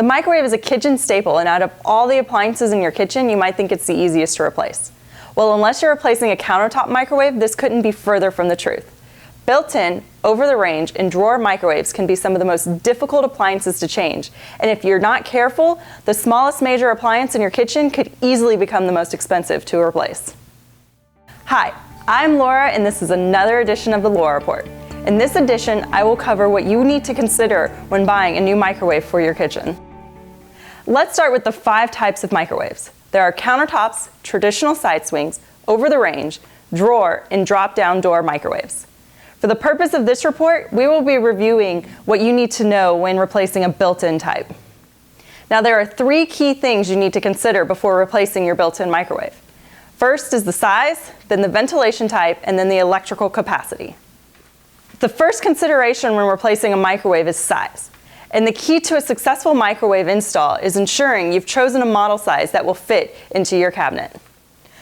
The microwave is a kitchen staple, and out of all the appliances in your kitchen, you might think it's the easiest to replace. Well, unless you're replacing a countertop microwave, this couldn't be further from the truth. Built-in, over-the-range, and drawer microwaves can be some of the most difficult appliances to change, and if you're not careful, the smallest major appliance in your kitchen could easily become the most expensive to replace. Hi, I'm Laura, and this is another edition of the Laura Report. In this edition, I will cover what you need to consider when buying a new microwave for your kitchen. Let's start with the 5 types of microwaves. There are countertops, traditional side swings, over-the-range, drawer, and drop-down door microwaves. For the purpose of this report, we will be reviewing what you need to know when replacing a built-in type. Now, there are 3 key things you need to consider before replacing your built-in microwave. First is the size, then the ventilation type, and then the electrical capacity. The first consideration when replacing a microwave is size. And the key to a successful microwave install is ensuring you've chosen a model size that will fit into your cabinet.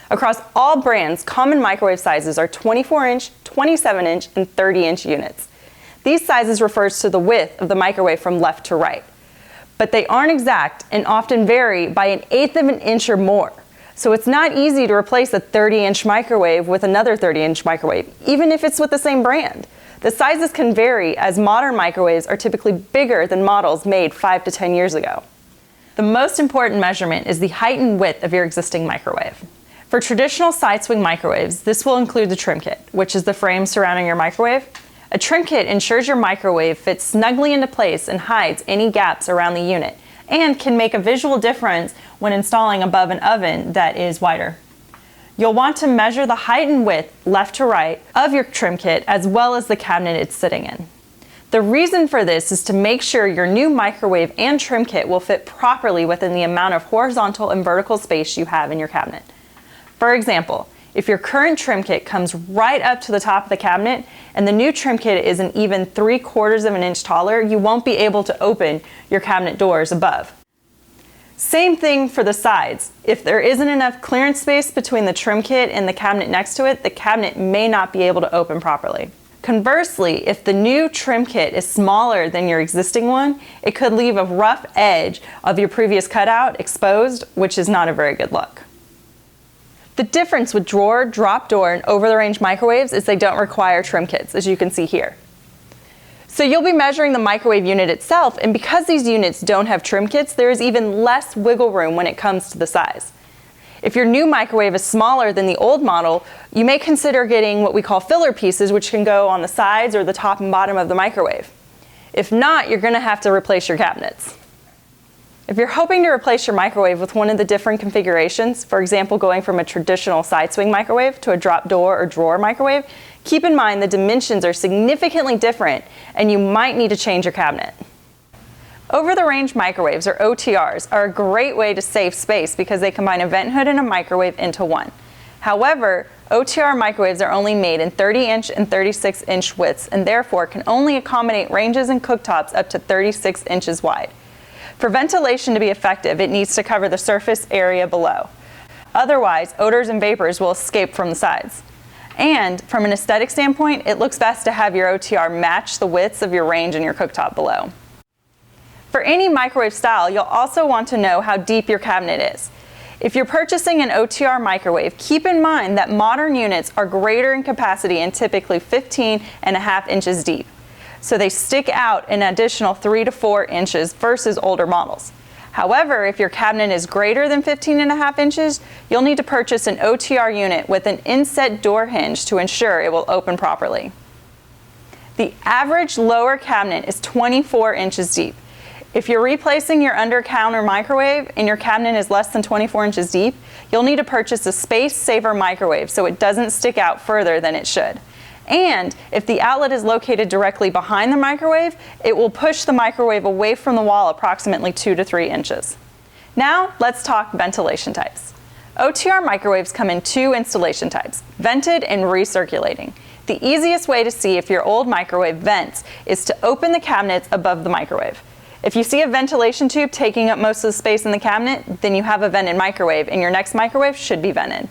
Across all brands, common microwave sizes are 24-inch, 27-inch, and 30-inch units. These sizes refers to the width of the microwave from left to right. But they aren't exact and often vary by 1/8 of an inch or more. So it's not easy to replace a 30-inch microwave with another 30-inch microwave, even if it's with the same brand. The sizes can vary as modern microwaves are typically bigger than models made 5 to 10 years ago. The most important measurement is the height and width of your existing microwave. For traditional side swing microwaves, this will include the trim kit, which is the frame surrounding your microwave. A trim kit ensures your microwave fits snugly into place and hides any gaps around the unit, and can make a visual difference when installing above an oven that is wider. You'll want to measure the height and width, left to right, of your trim kit as well as the cabinet it's sitting in. The reason for this is to make sure your new microwave and trim kit will fit properly within the amount of horizontal and vertical space you have in your cabinet. For example, if your current trim kit comes right up to the top of the cabinet and the new trim kit is an even 3/4 of an inch taller, you won't be able to open your cabinet doors above. Same thing for the sides. If there isn't enough clearance space between the trim kit and the cabinet next to it, the cabinet may not be able to open properly. Conversely, if the new trim kit is smaller than your existing one, it could leave a rough edge of your previous cutout exposed, which is not a very good look. The difference with drawer, drop door, and over-the-range microwaves is they don't require trim kits, as you can see here. So you'll be measuring the microwave unit itself, and because these units don't have trim kits, there is even less wiggle room when it comes to the size. If your new microwave is smaller than the old model, you may consider getting what we call filler pieces, which can go on the sides or the top and bottom of the microwave. If not, you're going to have to replace your cabinets. If you're hoping to replace your microwave with one of the different configurations, for example going from a traditional side swing microwave to a drop door or drawer microwave, keep in mind the dimensions are significantly different and you might need to change your cabinet. Over-the-range microwaves, or OTRs, are a great way to save space because they combine a vent hood and a microwave into one. However, OTR microwaves are only made in 30-inch and 36-inch widths and therefore can only accommodate ranges and cooktops up to 36 inches wide. For ventilation to be effective, it needs to cover the surface area below. Otherwise, odors and vapors will escape from the sides. And from an aesthetic standpoint, it looks best to have your OTR match the widths of your range and your cooktop below. For any microwave style, you'll also want to know how deep your cabinet is. If you're purchasing an OTR microwave, keep in mind that modern units are greater in capacity and typically 15.5 inches deep. So they stick out an additional 3 to 4 inches versus older models. However, if your cabinet is greater than 15.5 inches, you'll need to purchase an OTR unit with an inset door hinge to ensure it will open properly. The average lower cabinet is 24 inches deep. If you're replacing your under-counter microwave and your cabinet is less than 24 inches deep, you'll need to purchase a space-saver microwave so it doesn't stick out further than it should. And if the outlet is located directly behind the microwave, it will push the microwave away from the wall approximately 2 to 3 inches. Now, let's talk ventilation types. OTR microwaves come in 2 installation types, vented and recirculating. The easiest way to see if your old microwave vents is to open the cabinets above the microwave. If you see a ventilation tube taking up most of the space in the cabinet, then you have a vented microwave and your next microwave should be vented.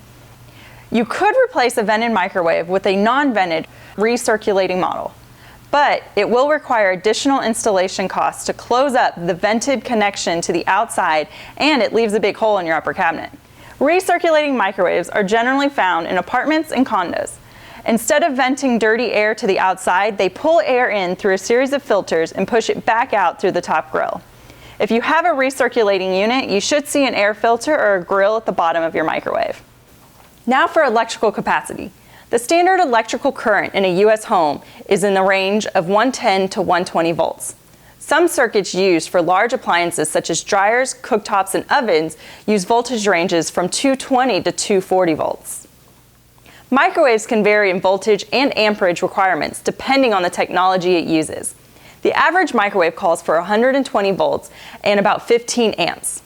You could replace a vented microwave with a non-vented recirculating model. but it will require additional installation costs to close up the vented connection to the outside, and it leaves a big hole in your upper cabinet. Recirculating microwaves are generally found in apartments and condos. Instead of venting dirty air to the outside, they pull air in through a series of filters and push it back out through the top grill. If you have a recirculating unit, you should see an air filter or a grill at the bottom of your microwave. Now for electrical capacity. The standard electrical current in a US home is in the range of 110 to 120 volts. Some circuits used for large appliances such as dryers, cooktops, and ovens use voltage ranges from 220 to 240 volts. Microwaves can vary in voltage and amperage requirements depending on the technology it uses. The average microwave calls for 120 volts and about 15 amps.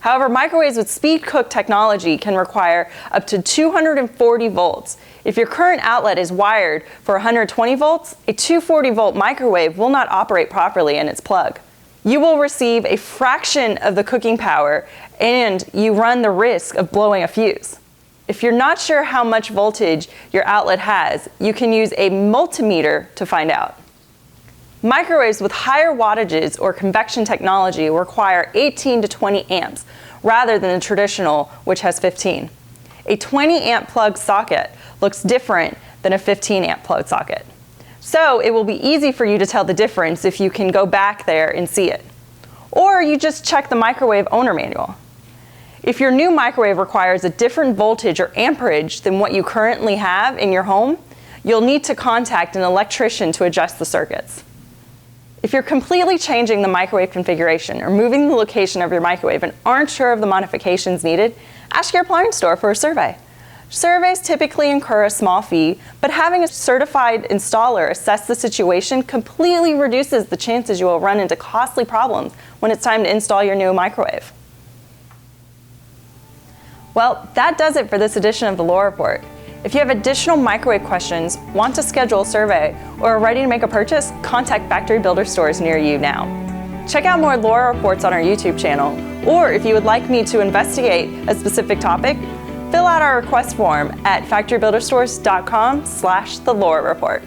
However, microwaves with speed cook technology can require up to 240 volts. If your current outlet is wired for 120 volts, a 240 volt microwave will not operate properly in its plug. You will receive a fraction of the cooking power, and you run the risk of blowing a fuse. If you're not sure how much voltage your outlet has, you can use a multimeter to find out. Microwaves with higher wattages or convection technology require 18 to 20 amps, rather than the traditional, which has 15. A 20 amp plug socket looks different than a 15 amp plug socket. So it will be easy for you to tell the difference if you can go back there and see it. Or you just check the microwave owner manual. If your new microwave requires a different voltage or amperage than what you currently have in your home, you'll need to contact an electrician to adjust the circuits. If you're completely changing the microwave configuration or moving the location of your microwave and aren't sure of the modifications needed, ask your appliance store for a survey. Surveys typically incur a small fee, but having a certified installer assess the situation completely reduces the chances you will run into costly problems when it's time to install your new microwave. Well, that does it for this edition of the Laura Report. If you have additional microwave questions, want to schedule a survey, or are ready to make a purchase, contact Factory Builder stores near you now. Check out more Laura Reports on our YouTube channel, or if you would like me to investigate a specific topic, fill out our request form at factorybuilderstores.com/the Laura Report.